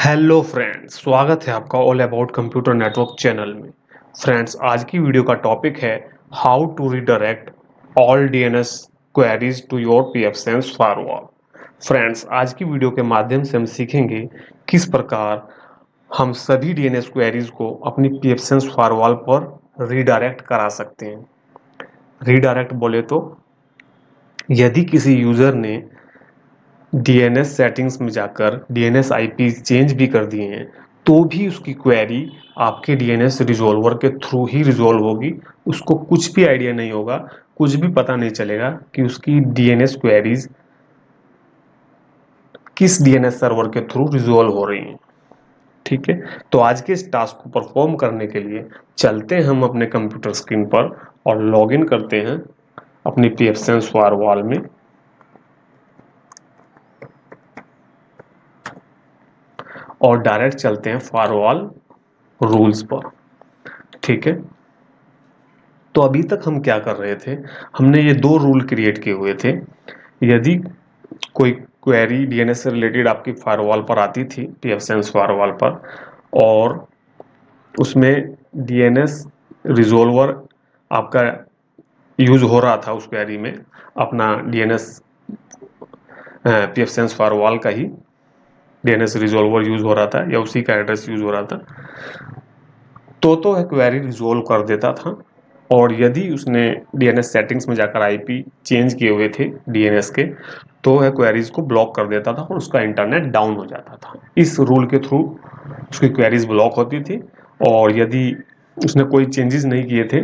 Hello friends, स्वागत है आपका all about computer network channel में। फ्रेंड्स, आज की वीडियो का टॉपिक है how to redirect all DNS queries to your pfSense firewall. Friends, आज की वीडियो के माध्यम से हम सीखेंगे किस प्रकार हम सभी डीएनएस क्वेरीज को अपनी पीएफसेंस फायरवॉल पर रीडायरेक्ट करा सकते हैं। रीडायरेक्ट बोले तो यदि किसी यूजर ने डीएनएस सेटिंग्स में जाकर डीएनएस आईपी चेंज भी कर दिए हैं तो भी उसकी क्वेरी आपके डीएनएस रिजॉल्वर के थ्रू ही रिजॉल्व होगी। उसको कुछ भी आइडिया नहीं होगा, कुछ भी पता नहीं चलेगा कि उसकी डीएनएस क्वेरीज किस डीएनएस सर्वर के थ्रू रिजॉल्व हो रही हैं। ठीक है, तो आज के इस टास्क को परफॉर्म करने के लिए चलते हैं हम अपने कंप्यूटर स्क्रीन पर और लॉग इन करते हैं अपनी पीएफसेंस फायरवॉल में और डायरेक्ट चलते हैं फायरवॉल रूल्स पर। ठीक है, तो अभी तक हम क्या कर रहे थे, हमने ये दो रूल क्रिएट किए हुए थे। यदि कोई क्वेरी डीएनएस से रिलेटेड आपकी फायरवॉल पर आती थी, पीएफसेंस फायरवॉल पर, और उसमें डीएनएस रिजॉल्वर आपका यूज हो रहा था, उस क्वेरी में अपना डीएनएस पीएफसेंस फायरवॉल का ही डीएनएस रिजॉल्वर यूज हो रहा था या उसी का एड्रेस यूज हो रहा था, तो क्वेरी रिजोल्व कर देता था। और यदि उसने डीएनएस सेटिंग्स में जाकर आईपी चेंज किए हुए थे डीएनएस के, तो वह क्वेरीज को ब्लॉक कर देता था और उसका इंटरनेट डाउन हो जाता था। इस रूल के थ्रू उसकी क्वेरीज ब्लॉक होती थी, और यदि उसने कोई चेंजेस नहीं किए थे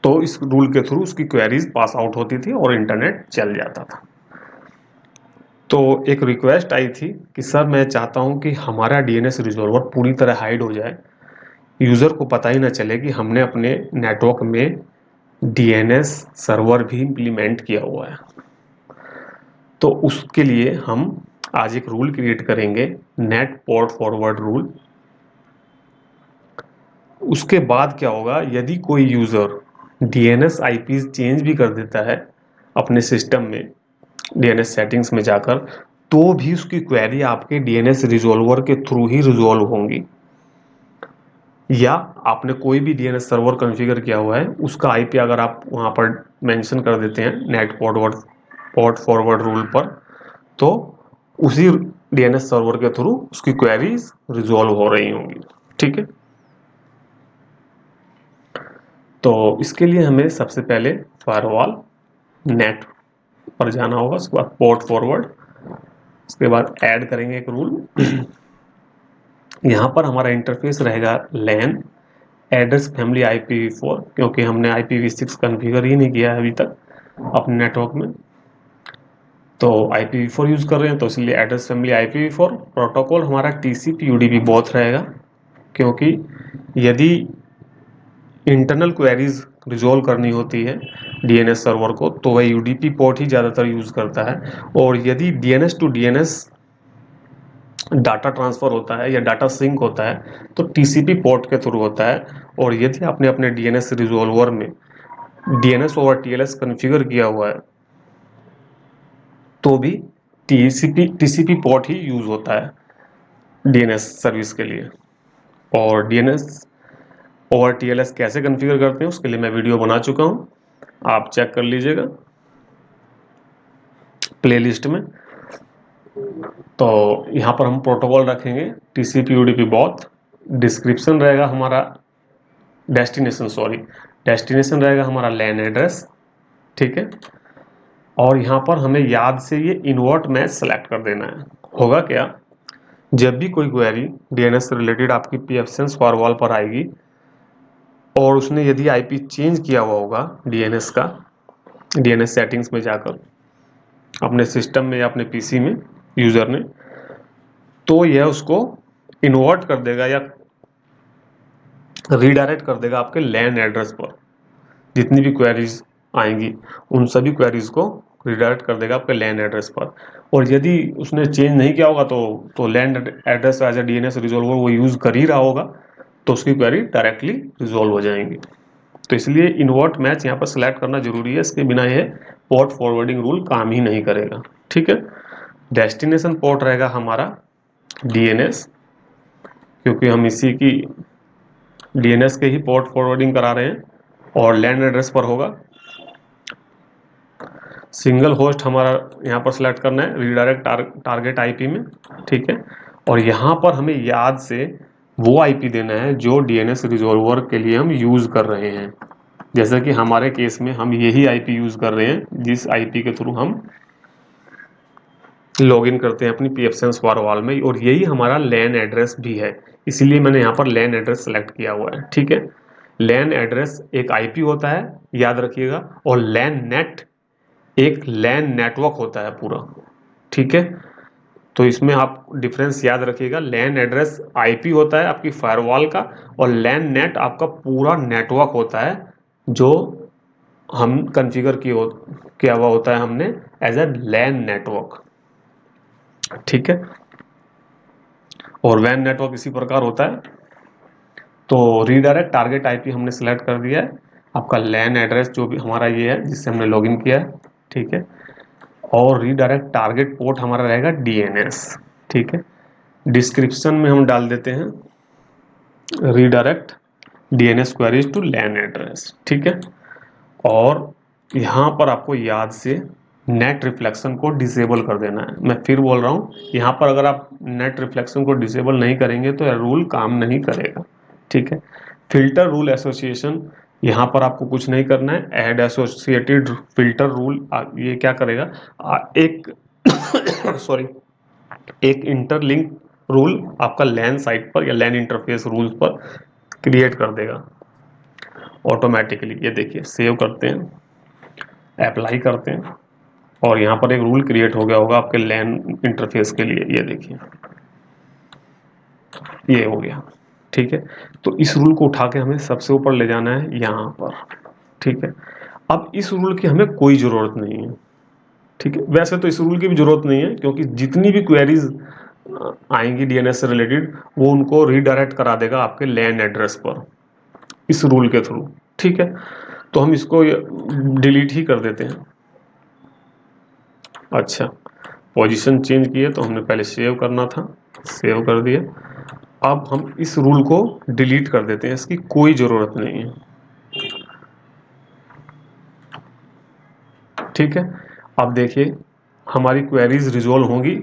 तो इस रूल के थ्रू उसकी क्वेरीज पास आउट होती थी और इंटरनेट चल जाता था। तो एक रिक्वेस्ट आई थी कि सर, मैं चाहता हूं कि हमारा डीएनएस रिजॉल्वर पूरी तरह हाइड हो जाए, यूजर को पता ही ना चले कि हमने अपने नेटवर्क में डीएनएस सर्वर भी इंप्लीमेंट किया हुआ है। तो उसके लिए हम आज एक रूल क्रिएट करेंगे, नेट पोर्ट फॉरवर्ड रूल। उसके बाद क्या होगा, यदि कोई यूजर डीएनएस आईपी चेंज भी कर देता है अपने सिस्टम में डीएनएस सेटिंग्स में जाकर, तो भी उसकी क्वेरी आपके डीएनएस रिजॉल्वर के थ्रू ही रिजॉल्व होंगी। या आपने कोई भी डीएनएस सर्वर कॉन्फ़िगर किया हुआ है, उसका आईपी अगर आप वहां पर मेंशन कर देते हैं नेट पोर्ट फॉरवर्ड रूल पर, तो उसी डीएनएस सर्वर के थ्रू उसकी क्वेरीज रिजॉल्व हो रही होंगी। ठीक है, तो इसके लिए हमें सबसे पहले फायरवॉल नेट पर जाना होगा, उसके बाद पोर्ट फॉरवर्ड, उसके बाद ऐड करेंगे एक रूल। यहाँ पर हमारा इंटरफेस रहेगा लैन एड्रेस फैमिली IPv4, क्योंकि हमने IPv6 कॉन्फ़िगर ही नहीं किया है अभी तक अपने नेटवर्क में। तो IPv4 यूज कर रहे हैं, तो इसलिए एड्रेस फैमिली IPv4। प्रोटोकॉल हमारा TCP UDP बोथ रहेगा, क्योंकि यदि इंटरनल क्वेरीज रिजॉल्व करनी होती है डीएनएस सर्वर को, तो वह यूडीपी पोर्ट ही ज़्यादातर यूज करता है। और यदि DNS to DNS data transfer होता है या डाटा सिंक होता है तो टीसीपी पोर्ट के थ्रू होता है। और यदि आपने अपने डीएनएस रिजॉल्वर में डीएनएस ओवर टीएलएस कॉन्फ़िगर किया हुआ है, तो भी टीसीपी पोर्ट ही यूज होता है डीएनएस सर्विस के लिए। और डीएनएस ओवर टीएलएस कैसे कॉन्फ़िगर करते हैं उसके लिए मैं वीडियो बना चुका हूं, आप चेक कर लीजिएगा प्लेलिस्ट में। तो यहाँ पर हम प्रोटोकॉल रखेंगे टीसीपी यूडीपी बॉथ। डिस्क्रिप्शन रहेगा हमारा डेस्टिनेशन रहेगा हमारा लैन एड्रेस। ठीक है, और यहाँ पर हमें याद से ये इन्वर्ट मैच सेलेक्ट कर देना है। होगा क्या, जब भी कोई क्वेरी डीएनएस से रिलेटेड आपकी पीएफसेंस फॉरवॉल पर आएगी और उसने यदि आईपी चेंज किया हुआ होगा डीएनएस का, डीएनएस सेटिंग्स में जाकर अपने सिस्टम में या अपने पीसी में यूजर ने, तो यह उसको इन्वर्ट कर देगा या रीडायरेक्ट कर देगा आपके लैन एड्रेस पर। जितनी भी क्वेरीज आएंगी उन सभी क्वेरीज को रिडायरेक्ट कर देगा आपके लैन एड्रेस पर। और यदि उसने चेंज नहीं किया होगा तो LAN address as a DNS resolver वो यूज कर ही रहा होगा, तो उसकी क्वेरी डायरेक्टली रिजॉल्व हो जाएंगी। तो इसलिए इन्वर्ट मैच यहाँ पर सिलेक्ट करना जरूरी है, इसके बिना ये पोर्ट फॉरवर्डिंग रूल काम ही नहीं करेगा। ठीक है, डेस्टिनेशन पोर्ट रहेगा हमारा डीएनएस, क्योंकि हम इसी की डीएनएस के ही पोर्ट फॉरवर्डिंग करा रहे हैं, और लैंड एड्रेस पर होगा। सिंगल होस्ट हमारा यहाँ पर सिलेक्ट करना है रीडायरेक्ट टारगेट आईपी में, ठीक है। और यहाँ पर हमें याद से वो आईपी देना है जो डीएनएस रिजॉल्वर के लिए हम यूज़ कर रहे हैं। जैसे कि हमारे केस में हम यही आईपी यूज़ कर रहे हैं, जिस आईपी के थ्रू हम लॉगिन करते हैं अपनी पीएफसेंस फायरवॉल में, और यही हमारा लैन एड्रेस भी है। इसीलिए मैंने यहाँ पर लैन एड्रेस सेलेक्ट किया हुआ है, ठीक है। लैन एड्रेस एक आईपी होता है, याद रखिएगा, और लैन नेट एक लैन नेटवर्क होता है पूरा, ठीक है। तो इसमें आप डिफरेंस याद रखिएगा, लैन एड्रेस आईपी होता है आपकी फायरवॉल का, और लैन नेट आपका पूरा नेटवर्क होता है जो हम कॉन्फ़िगर किया हुआ होता है हमने एज ए लैन नेटवर्क, ठीक है। और वैन नेटवर्क इसी प्रकार होता है। तो रीडायरेक्ट टारगेट आईपी हमने सेलेक्ट कर दिया है, आपका लैन एड्रेस जो भी हमारा ये है जिससे हमने लॉगिन किया है, ठीक है। और रीडायरेक्ट टारगेट पोर्ट हमारा रहेगा डीएनएस, ठीक है। डिस्क्रिप्शन में हम डाल देते हैं redirect DNS queries to LAN address, ठीक है। और यहाँ पर आपको याद से नेट रिफ्लेक्शन को डिसेबल कर देना है। मैं फिर बोल रहा हूँ, यहाँ पर अगर आप नेट रिफ्लेक्शन को डिसेबल नहीं करेंगे तो यह रूल काम नहीं करेगा, ठीक है। फिल्टर रूल एसोसिएशन, यहाँ पर आपको कुछ नहीं करना है। ऐड एसोसिएटेड फिल्टर रूल, ये क्या करेगा, एक सॉरी एक इंटरलिंक रूल आपका लैन साइट पर या लैन इंटरफेस रूल्स पर क्रिएट कर देगा ऑटोमेटिकली। ये देखिए, सेव करते हैं, अप्लाई करते हैं, और यहाँ पर एक रूल क्रिएट हो गया होगा आपके लैन इंटरफेस के लिए। ये देखिए, ये हो गया, ठीक है। तो इस रूल को उठा के हमें सबसे ऊपर ले जाना है यहाँ पर, ठीक है। अब इस रूल की हमें कोई ज़रूरत नहीं है, ठीक है। वैसे तो इस रूल की भी ज़रूरत नहीं है, क्योंकि जितनी भी क्वेरीज आएंगी डीएनएस से रिलेटेड वो उनको रीडायरेक्ट करा देगा आपके लैन एड्रेस पर इस रूल के थ्रू, ठीक है। तो हम इसको डिलीट ही कर देते हैं। अच्छा, पोजीशन चेंज किए तो हमने पहले सेव करना था, सेव कर दिया। अब हम इस रूल को डिलीट कर देते हैं, इसकी कोई ज़रूरत नहीं है, ठीक है। अब देखिए हमारी क्वेरीज रिजॉल्व होंगी।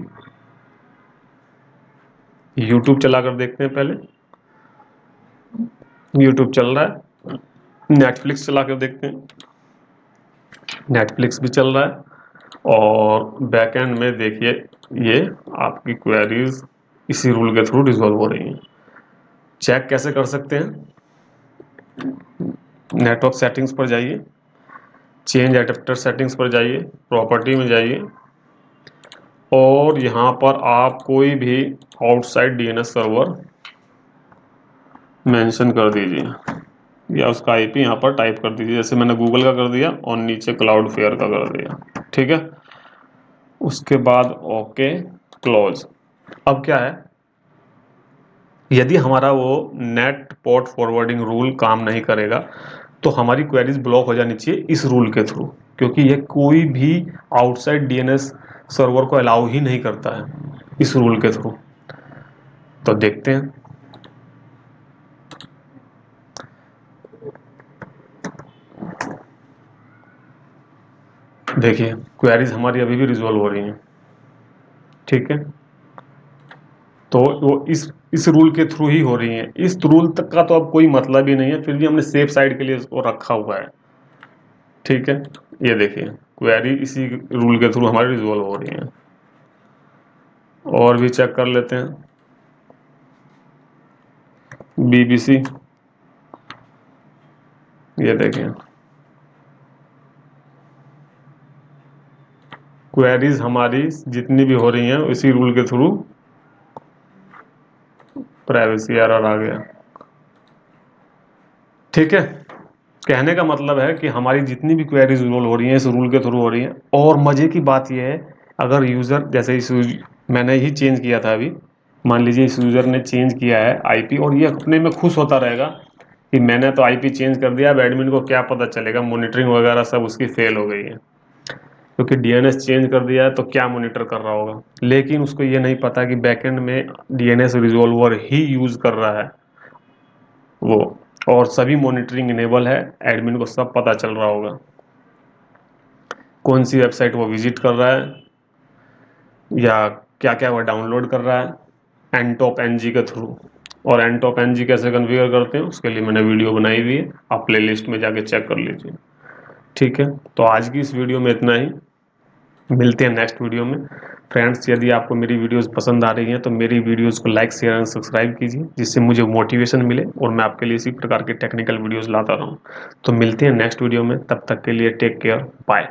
यूट्यूब चला कर देखते हैं, पहले यूट्यूब चल रहा है। नेटफ्लिक्स चला कर देखते हैं, नेटफ्लिक्स भी चल रहा है। और बैकएंड में देखिए ये आपकी क्वेरीज इसी रूल के थ्रू रिजॉल्व हो रही हैं। चेक कैसे कर सकते हैं, नेटवर्क सेटिंग्स पर जाइए, चेंज एडेप्टर सेटिंग्स पर जाइए, प्रॉपर्टी में जाइए, और यहाँ पर आप कोई भी आउटसाइड डीएनएस सर्वर मेंशन कर दीजिए, या उसका आईपी यहाँ पर टाइप कर दीजिए। जैसे मैंने गूगल का कर दिया और नीचे क्लाउड फेयर का कर दिया, ठीक है। उसके बाद ओके क्लोज। अब क्या है, यदि हमारा वो नेट पोर्ट फॉरवर्डिंग रूल काम नहीं करेगा तो हमारी क्वेरीज ब्लॉक हो जानी चाहिए इस रूल के थ्रू, क्योंकि ये कोई भी आउटसाइड डीएनएस सर्वर को अलाउ ही नहीं करता है इस रूल के थ्रू। तो देखते हैं, देखिए क्वेरीज हमारी अभी भी रिजॉल्व हो रही हैं, ठीक है। तो वो इस रूल के थ्रू ही हो रही हैं। इस रूल तक का तो अब कोई मतलब ही नहीं है, फिर भी हमने सेफ साइड के लिए इसको रखा हुआ है, ठीक है। ये देखिए क्वेरी इसी रूल के थ्रू हमारी रिजॉल्व हो रही है। और भी चेक कर लेते हैं, बीबीसी, ये देखें क्वेरीज हमारी जितनी भी हो रही हैं इसी रूल के थ्रू। प्राइवेसी एरर आ गया, ठीक है। कहने का मतलब है कि हमारी जितनी भी क्वेरीज रोल हो रही हैं इस रूल के थ्रू हो रही हैं। और मज़े की बात यह है, अगर यूज़र जैसे मैंने ही चेंज किया था अभी, मान लीजिए इस यूज़र ने चेंज किया है आईपी, और ये अपने में खुश होता रहेगा कि मैंने तो आईपी चेंज कर दिया, अब एडमिन को क्या पता चलेगा, मॉनिटरिंग वगैरह सब उसकी फेल हो गई है। क्योंकि डीएनएस चेंज कर दिया है तो क्या मॉनिटर कर रहा होगा, लेकिन उसको ये नहीं पता कि बैकएंड में डीएनएस रिजॉल्वर ही यूज कर रहा है वो, और सभी मॉनिटरिंग इनेबल है, एडमिन को सब पता चल रहा होगा कौन सी वेबसाइट वो विजिट कर रहा है या क्या क्या वो डाउनलोड कर रहा है एनटॉप एनजी के थ्रू। और एनटॉप एनजी कैसे कन्फिगर करते हैं उसके लिए मैंने वीडियो बनाई हुई है, आप प्लेलिस्ट में जाके चेक कर लीजिए। ठीक है, तो आज की इस वीडियो में इतना ही, मिलते हैं नेक्स्ट वीडियो में। फ्रेंड्स, यदि आपको मेरी वीडियोस पसंद आ रही हैं तो मेरी वीडियोस को लाइक शेयर एंड सब्सक्राइब कीजिए, जिससे मुझे मोटिवेशन मिले और मैं आपके लिए इसी प्रकार के टेक्निकल वीडियोस लाता रहूं। तो मिलते हैं नेक्स्ट वीडियो में, तब तक के लिए टेक केयर, बाय।